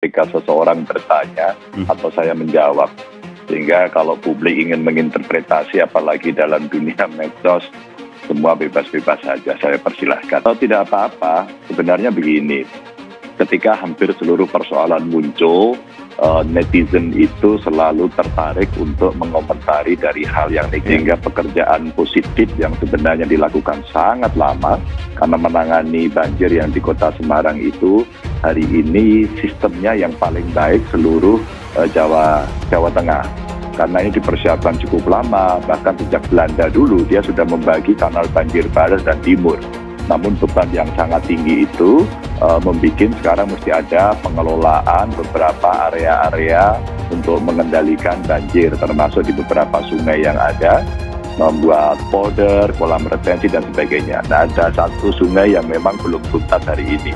ketika seseorang bertanya atau saya menjawab. Sehingga kalau publik ingin menginterpretasi, apalagi dalam dunia medsos, semua bebas-bebas saja, saya persilahkan. Kalau tidak apa-apa, sebenarnya begini, ketika hampir seluruh persoalan muncul, netizen itu selalu tertarik untuk mengomentari dari hal yang negatif. Sehingga pekerjaan positif yang sebenarnya dilakukan sangat lama, karena menangani banjir yang di kota Semarang itu, hari ini sistemnya yang paling baik seluruh Jawa Tengah. Karena ini dipersiapkan cukup lama, bahkan sejak Belanda dulu dia sudah membagi kanal banjir barat dan timur. Namun beban yang sangat tinggi itu membuat sekarang mesti ada pengelolaan beberapa area-area untuk mengendalikan banjir, termasuk di beberapa sungai yang ada, membuat polder, kolam retensi dan sebagainya. Nah, ada satu sungai yang memang belum tuntas hari ini.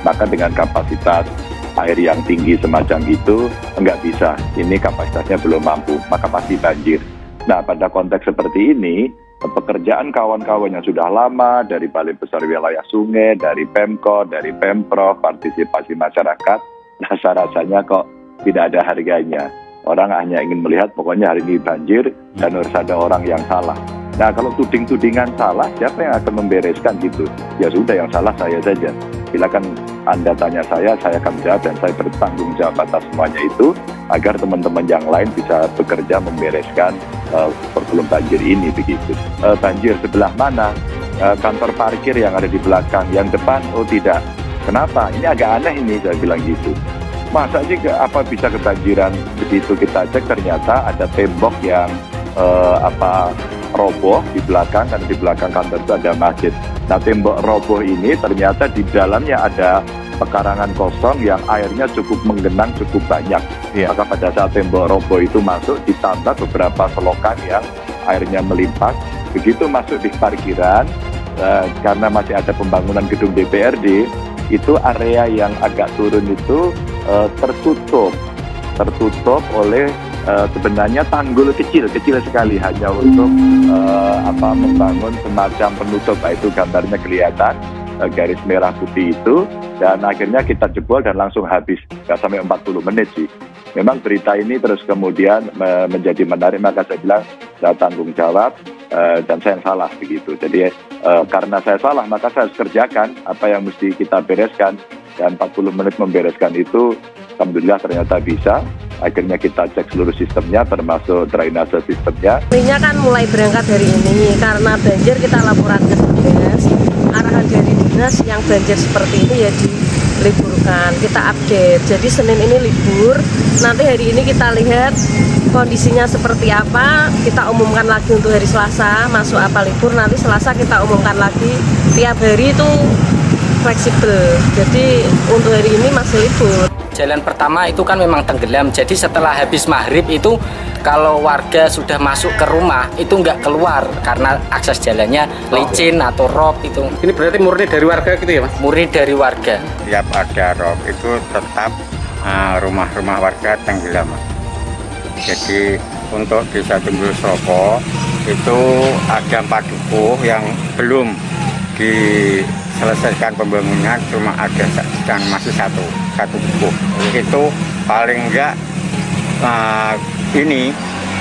Maka dengan kapasitas air yang tinggi semacam itu enggak bisa, ini kapasitasnya belum mampu, maka pasti banjir. Nah, pada konteks seperti ini, pekerjaan kawan-kawan yang sudah lama dari Balai Besar Wilayah Sungai, dari Pemkot, dari Pemprov, partisipasi masyarakat, rasa-rasanya kok tidak ada harganya. Orang hanya ingin melihat pokoknya hari ini banjir dan harus ada orang yang salah. Nah, kalau tuding-tudingan salah, siapa yang akan membereskan gitu? Ya sudah, yang salah saya saja. Silakan Anda tanya saya akan jawab dan saya bertanggung jawab atas semuanya itu, agar teman-teman yang lain bisa bekerja membereskan problem banjir ini begitu. Banjir sebelah mana? Kantor parkir yang ada di belakang, yang depan, oh tidak. Kenapa? Ini agak aneh ini, saya bilang gitu. Masa sih apa bisa kebanjiran? Begitu kita cek ternyata ada tembok yang roboh di belakang, dan di belakang kantor itu ada masjid. Nah, tembok roboh ini ternyata di dalamnya ada pekarangan kosong yang airnya cukup menggenang cukup banyak. Maka pada saat tembok roboh itu masuk, ditambah beberapa selokan yang airnya melimpas. Begitu masuk di parkiran, karena masih ada pembangunan gedung DPRD, itu area yang agak turun itu tertutup oleh sebenarnya tanggul kecil sekali, hanya untuk membangun semacam penutup. Itu gambarnya kelihatan, garis merah putih itu, dan akhirnya kita jebol dan langsung habis, nggak sampai 40 menit sih. Memang berita ini terus kemudian menjadi menarik, maka saya bilang saya tanggung jawab dan saya yang salah begitu. Jadi karena saya salah, maka saya harus kerjakan apa yang mesti kita bereskan, dan 40 menit membereskan itu alhamdulillah ternyata bisa. Akhirnya kita cek seluruh sistemnya, termasuk drainase sistemnya. Ini kan mulai berangkat dari ini, karena banjir kita laporan ke dinas. Arahan dari dinas yang banjir seperti ini ya diliburkan, kita update. Jadi Senin ini libur, nanti hari ini kita lihat kondisinya seperti apa, kita umumkan lagi untuk hari Selasa, masuk apa libur, nanti Selasa kita umumkan lagi. Tiap hari itu fleksibel, jadi untuk hari ini masih libur. Jalan pertama itu kan memang tenggelam, jadi setelah habis maghrib itu kalau warga sudah masuk ke rumah itu nggak keluar karena akses jalannya licin atau rob itu. Ini berarti murni dari warga gitu ya, Mas? Murni dari warga. Tiap ada rob itu tetap rumah-rumah warga tenggelam. Jadi untuk Desa Jembul Sroko itu ada 4 dukuh yang belum diselesaikan pembangunan, cuma ada dan masih satu dukuh. Itu paling enggak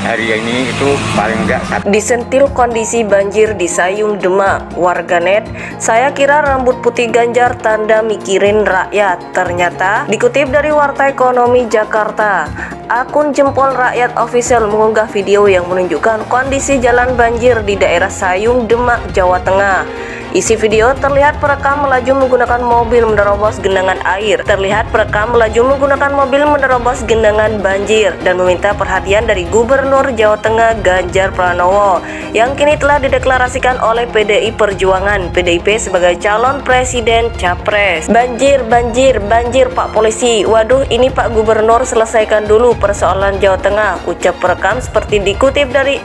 hari ini itu paling enggak satu. Disentil kondisi banjir di Sayung Demak, warganet, saya kira rambut putih Ganjar tanda mikirin rakyat. Ternyata dikutip dari Warta Ekonomi Jakarta, akun Jempol Rakyat Official mengunggah video yang menunjukkan kondisi jalan banjir di daerah Sayung Demak, Jawa Tengah. Isi video terlihat perekam melaju menggunakan mobil menerobos genangan air. Terlihat perekam melaju menggunakan mobil menerobos genangan banjir dan meminta perhatian dari Gubernur Jawa Tengah Ganjar Pranowo yang kini telah dideklarasikan oleh PDI Perjuangan PDIP sebagai calon presiden capres. Banjir Pak Polisi. Waduh, ini Pak Gubernur, selesaikan dulu persoalan Jawa Tengah, ucap perekam seperti dikutip dari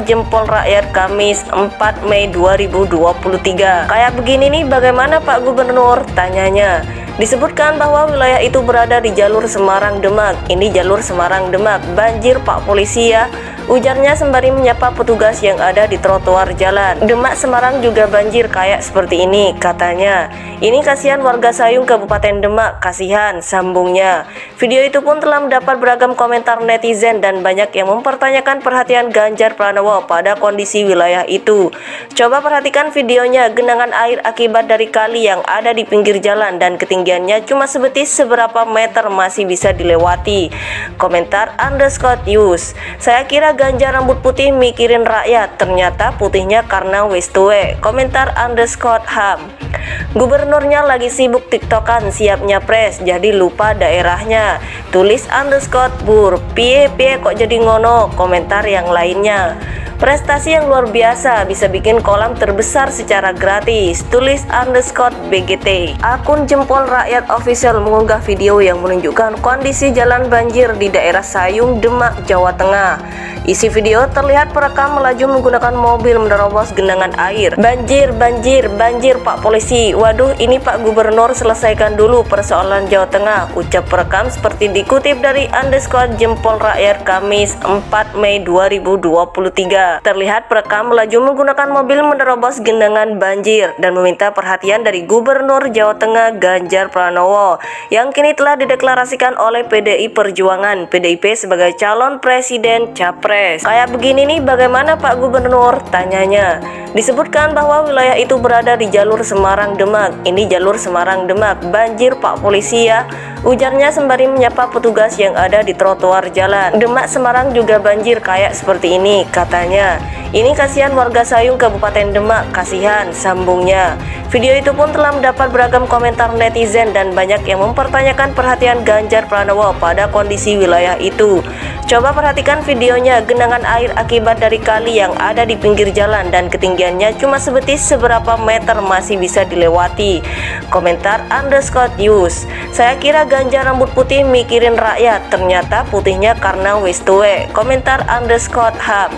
_Jempol Rakyat Kamis 4 Mei 2023. Kayak begini nih, bagaimana Pak Gubernur? Tanyanya. Disebutkan bahwa wilayah itu berada di jalur Semarang Demak. Ini jalur Semarang Demak. Banjir Pak Polisi ya. ujarnya sembari menyapa petugas yang ada di trotoar jalan. Demak Semarang juga banjir kayak seperti ini, katanya. Ini kasihan warga Sayung Kabupaten Demak, kasihan, sambungnya. Video itu pun telah mendapat beragam komentar netizen dan banyak yang mempertanyakan perhatian Ganjar Pranowo pada kondisi wilayah itu. Coba perhatikan videonya, genangan air akibat dari kali yang ada di pinggir jalan dan ketinggiannya cuma sebetis seberapa meter masih bisa dilewati. Komentar _news, saya kira Ganjar rambut putih mikirin rakyat, ternyata putihnya karena wis tuwe. Komentar _ham, gubernurnya lagi sibuk tiktokan siap nyapres jadi lupa daerahnya. Tulis _bur, pie kok jadi ngono. Komentar yang lainnya, prestasi yang luar biasa, bisa bikin kolam terbesar secara gratis. Tulis _bgt. Akun Jempol Rakyat Official mengunggah video yang menunjukkan kondisi jalan banjir di daerah Sayung, Demak, Jawa Tengah. Isi video terlihat perekam melaju menggunakan mobil menerobos genangan air. Banjir, banjir, banjir Pak Polisi. Waduh, ini Pak Gubernur selesaikan dulu persoalan Jawa Tengah, ucap perekam seperti dikutip dari _Jempol Rakyat Kamis 4 Mei 2023. Terlihat perekam melaju menggunakan mobil menerobos genangan banjir dan meminta perhatian dari Gubernur Jawa Tengah Ganjar Pranowo yang kini telah dideklarasikan oleh PDI Perjuangan PDIP sebagai calon presiden capres. Kayak begini nih, bagaimana Pak Gubernur? Tanyanya. Disebutkan bahwa wilayah itu berada di jalur Semarang Demak. Ini jalur Semarang Demak, banjir Pak Polisi ya, ujarnya sembari menyapa petugas yang ada di trotoar jalan. Demak Semarang juga banjir kayak seperti ini, katanya. Ini kasihan warga Sayung Kabupaten Demak, kasihan, sambungnya. Video itu pun telah mendapat beragam komentar netizen dan banyak yang mempertanyakan perhatian Ganjar Pranowo pada kondisi wilayah itu. Coba perhatikan videonya, genangan air akibat dari kali yang ada di pinggir jalan dan ketinggiannya cuma sebetis seberapa meter masih bisa dilewati. Komentar _news, saya kira Ganjar rambut putih mikirin rakyat, ternyata putihnya karena wis tuwe. Komentar _ham,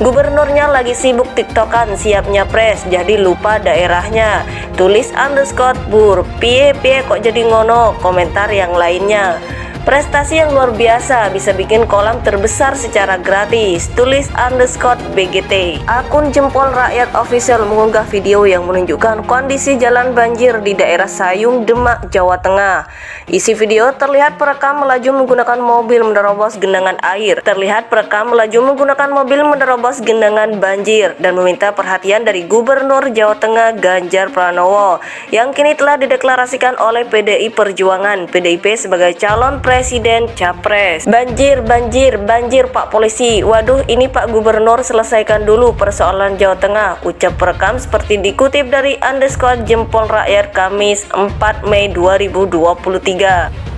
gubernurnya lagi sibuk tiktokan siap nyapres jadi lupa daerahnya. Tulis _bur, pie kok jadi ngono. Komentar yang lainnya, prestasi yang luar biasa, bisa bikin kolam terbesar secara gratis. Tulis _bgt. Akun Jempol Rakyat Official mengunggah video yang menunjukkan kondisi jalan banjir di daerah Sayung, Demak, Jawa Tengah. Isi video terlihat perekam melaju menggunakan mobil menerobos genangan air. Terlihat perekam melaju menggunakan mobil menerobos genangan banjir dan meminta perhatian dari Gubernur Jawa Tengah Ganjar Pranowo yang kini telah dideklarasikan oleh PDI Perjuangan PDIP sebagai calon presiden capres. Banjir, banjir, banjir Pak Polisi. Waduh, ini Pak Gubernur selesaikan dulu persoalan Jawa Tengah, ucap perekam seperti dikutip dari _Jempol Rakyat Kamis 4 Mei 2023.